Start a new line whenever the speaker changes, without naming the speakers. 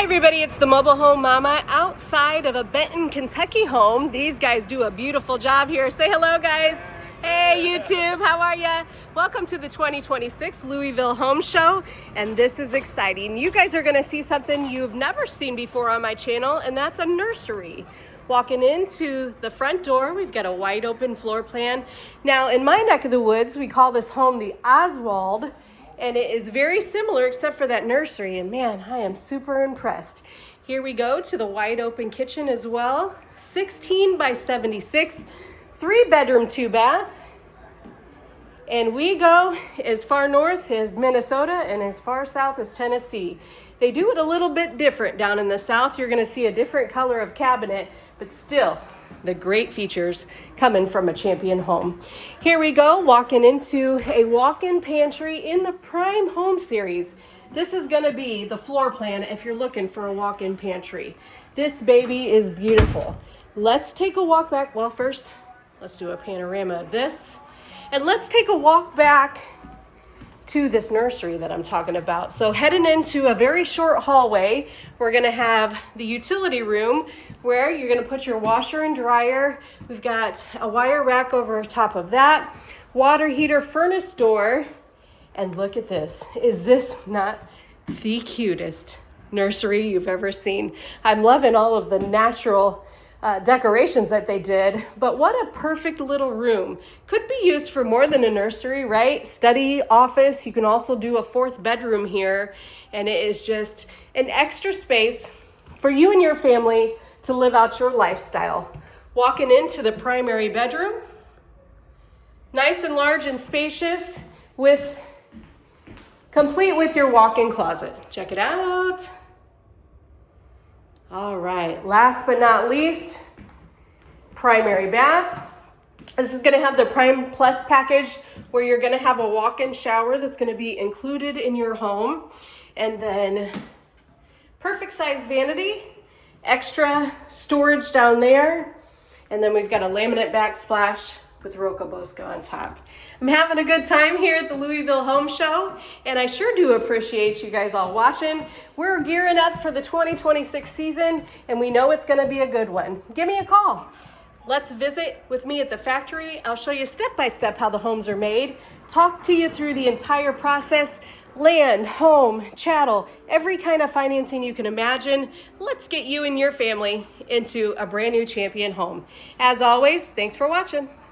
Hi everybody, it's the Mobile Home Mama outside of a Benton, Kentucky home. These guys do a beautiful job here. Say hello guys. Hey YouTube, how are ya? Welcome to the 2026 Louisville Home Show, and this is exciting. You guys are gonna see something you've never seen before on my channel, and that's a nursery. Walking into the front door, we've got a wide open floor plan. Now in my neck of the woods, we call this home the Oswald, and it is very similar except for that nursery, and man, I am super impressed. Here we go to the wide open kitchen as well. 16 by 76, 3-bedroom, 2-bath. And we go as far north as Minnesota and as far south as Tennessee. They do it a little bit different down in the south. You're gonna see a different color of cabinet, but still the great features coming from a champion home. Here we go, walking into a walk-in pantry in the Prime Home Series. This is gonna be the floor plan if you're looking for a walk-in pantry. This baby is beautiful. Let's take a walk back. Well, first, let's do a panorama of this. And let's take a walk back to this nursery that I'm talking about. So heading into a very short hallway, we're gonna have the utility room where you're gonna put your washer and dryer. We've got a wire rack over top of that, water heater, furnace door, and look at this. Is this not the cutest nursery you've ever seen? I'm loving all of the natural decorations that they did, but what a perfect little room. Could be used for more than a nursery, right? Study, office. You can also do a 4th bedroom here, and it is just an extra space for you and your family to live out your lifestyle. Walking into the primary bedroom, nice and large and spacious, complete with your walk-in closet. Check it out. All right, last but not least, primary bath. This is gonna have the Prime Plus package where you're gonna have a walk-in shower that's gonna be included in your home. And then perfect size vanity, extra storage down there. And then we've got a laminate backsplash with Roca Bosco on top. I'm having a good time here at the Louisville Home Show, and I sure do appreciate you guys all watching. We're gearing up for the 2026 season, and we know it's gonna be a good one. Give me a call. Let's visit with me at the factory. I'll show you step by step how the homes are made, talk to you through the entire process, land, home, chattel, every kind of financing you can imagine. Let's get you and your family into a brand new champion home. As always, thanks for watching.